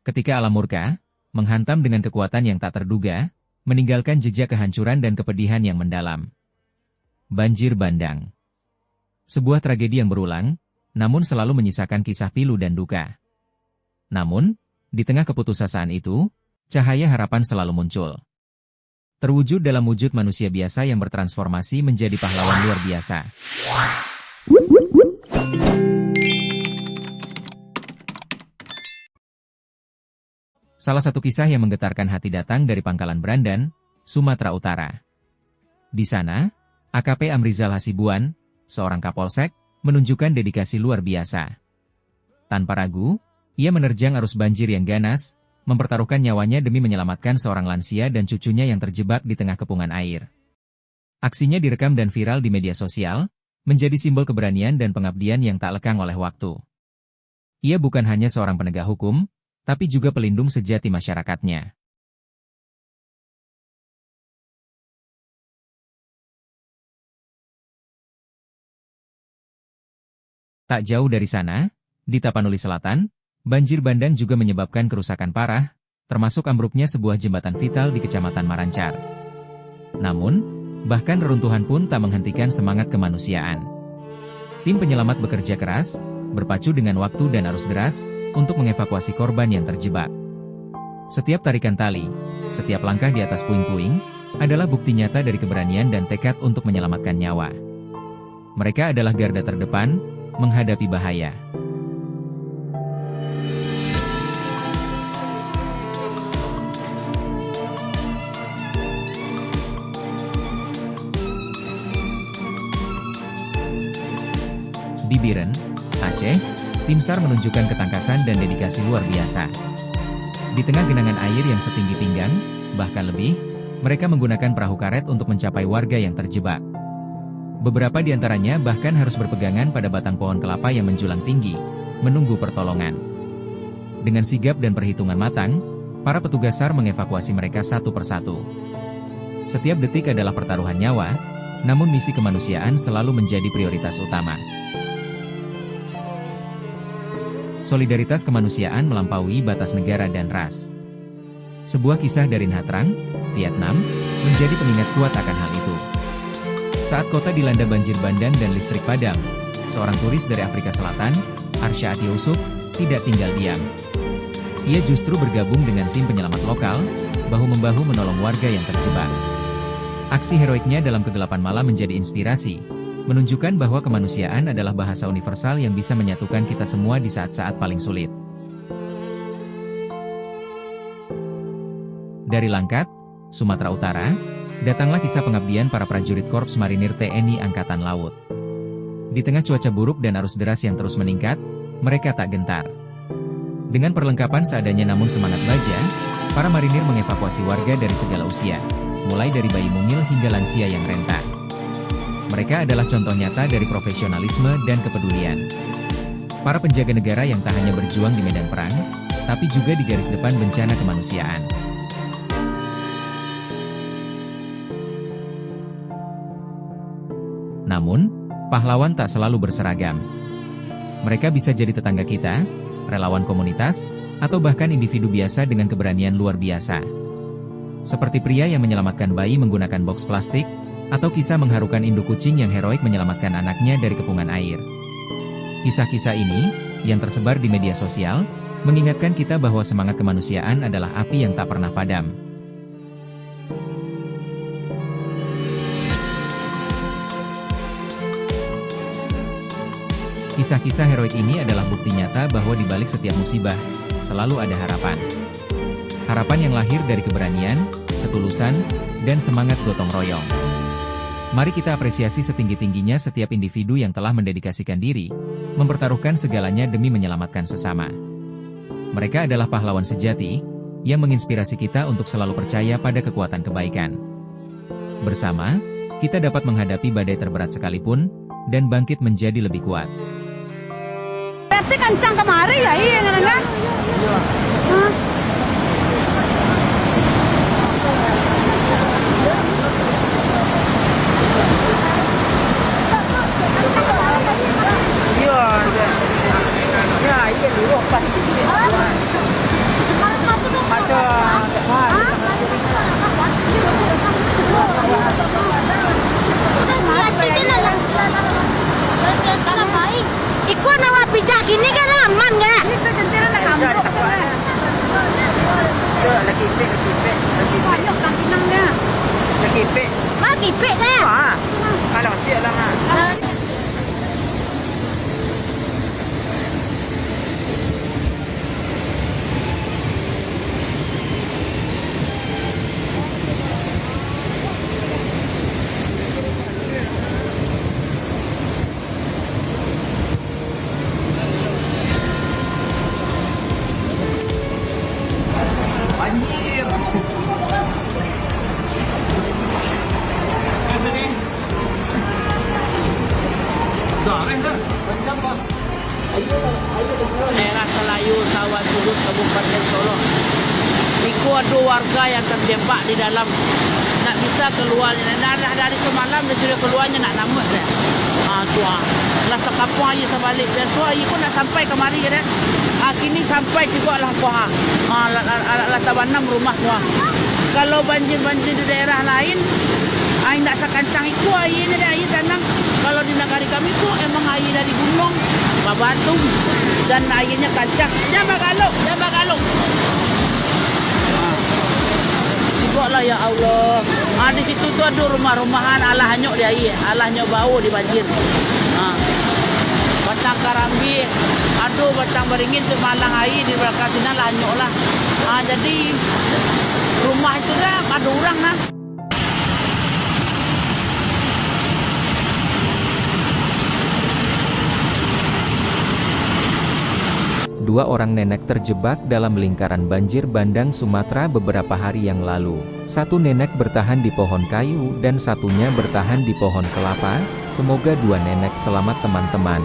ketika alam murka, menghantam dengan kekuatan yang tak terduga, meninggalkan jejak kehancuran dan kepedihan yang mendalam. Banjir bandang. Sebuah tragedi yang berulang, namun selalu menyisakan kisah pilu dan duka. Namun, di tengah keputusasaan itu, cahaya harapan selalu muncul. Terwujud dalam wujud manusia biasa yang bertransformasi menjadi pahlawan luar biasa. Salah satu kisah yang menggetarkan hati datang dari Pangkalan Brandan, Sumatera Utara. Di sana, AKP Amrizal Hasibuan, seorang kapolsek, menunjukkan dedikasi luar biasa. Tanpa ragu, ia menerjang arus banjir yang ganas, mempertaruhkan nyawanya demi menyelamatkan seorang lansia dan cucunya yang terjebak di tengah kepungan air. Aksinya direkam dan viral di media sosial, menjadi simbol keberanian dan pengabdian yang tak lekang oleh waktu. Ia bukan hanya seorang penegak hukum, tapi juga pelindung sejati masyarakatnya. Tak jauh dari sana, di Tapanuli Selatan, banjir bandang juga menyebabkan kerusakan parah, termasuk ambruknya sebuah jembatan vital di Kecamatan Marancar. Namun, bahkan reruntuhan pun tak menghentikan semangat kemanusiaan. Tim penyelamat bekerja keras, berpacu dengan waktu dan arus deras, untuk mengevakuasi korban yang terjebak. Setiap tarikan tali, setiap langkah di atas puing-puing, adalah bukti nyata dari keberanian dan tekad untuk menyelamatkan nyawa. Mereka adalah garda terdepan, menghadapi bahaya. Di Biren, Aceh, tim SAR menunjukkan ketangkasan dan dedikasi luar biasa. Di tengah genangan air yang setinggi pinggang, bahkan lebih, mereka menggunakan perahu karet untuk mencapai warga yang terjebak. Beberapa di antaranya bahkan harus berpegangan pada batang pohon kelapa yang menjulang tinggi, menunggu pertolongan. Dengan sigap dan perhitungan matang, para petugas SAR mengevakuasi mereka satu persatu. Setiap detik adalah pertaruhan nyawa, namun misi kemanusiaan selalu menjadi prioritas utama. Solidaritas kemanusiaan melampaui batas negara dan ras. Sebuah kisah dari Nha Trang, Vietnam, menjadi pengingat kuat akan hal itu. Saat kota dilanda banjir bandang dan listrik padam, seorang turis dari Afrika Selatan, Arsyad Yusuf, tidak tinggal diam. Ia justru bergabung dengan tim penyelamat lokal, bahu-membahu menolong warga yang terjebak. Aksi heroiknya dalam kegelapan malam menjadi inspirasi, menunjukkan bahwa kemanusiaan adalah bahasa universal yang bisa menyatukan kita semua di saat-saat paling sulit. Dari Langkat, Sumatera Utara, datanglah kisah pengabdian para prajurit Korps Marinir TNI Angkatan Laut. Di tengah cuaca buruk dan arus deras yang terus meningkat, mereka tak gentar. Dengan perlengkapan seadanya namun semangat baja, para marinir mengevakuasi warga dari segala usia, mulai dari bayi mungil hingga lansia yang renta. Mereka adalah contoh nyata dari profesionalisme dan kepedulian. Para penjaga negara yang tak hanya berjuang di medan perang, tapi juga di garis depan bencana kemanusiaan. Namun, pahlawan tak selalu berseragam. Mereka bisa jadi tetangga kita, relawan komunitas, atau bahkan individu biasa dengan keberanian luar biasa. Seperti pria yang menyelamatkan bayi menggunakan box plastik, atau kisah mengharukan induk kucing yang heroik menyelamatkan anaknya dari kepungan air. Kisah-kisah ini, yang tersebar di media sosial, mengingatkan kita bahwa semangat kemanusiaan adalah api yang tak pernah padam. Kisah-kisah heroik ini adalah bukti nyata bahwa di balik setiap musibah, selalu ada harapan. Harapan yang lahir dari keberanian, ketulusan, dan semangat gotong royong. Mari kita apresiasi setinggi-tingginya setiap individu yang telah mendedikasikan diri, mempertaruhkan segalanya demi menyelamatkan sesama. Mereka adalah pahlawan sejati, yang menginspirasi kita untuk selalu percaya pada kekuatan kebaikan. Bersama, kita dapat menghadapi badai terberat sekalipun, dan bangkit menjadi lebih kuat. Berarti kencang kemari ya iya kan? Iya, iya dulu pas. Allah. Iku ada warga yang terjebak di dalam, nak bisa keluarnya. Nah, dari semalam dia sudah keluarnya nak namus dia. Tua. Lah sekapung aja sebalik. Besok aja pun nak sampai kemari kan. Kini sampai juga lah kuah. Lah tabanam rumah kuah. Kalau banjir-banjir di daerah lain, air tak sekancang itu airnya dari air tanam. Kalau di negara kami itu emang air dari gunung, batu dan airnya kancang. Jangan galung. Lah ya Allah. Di situ tu ada rumah-rumahan alah hanyok di air, alah hanyok bau di banjir. Batang karambi, aduh batang beringin tu malang air di belakang sini lah hanyok lah. Jadi rumah itu dah ada orang lah. Dua orang nenek terjebak dalam lingkaran banjir bandang Sumatera beberapa hari yang lalu. Satu nenek bertahan di pohon kayu dan satunya bertahan di pohon kelapa. Semoga dua nenek selamat teman-teman.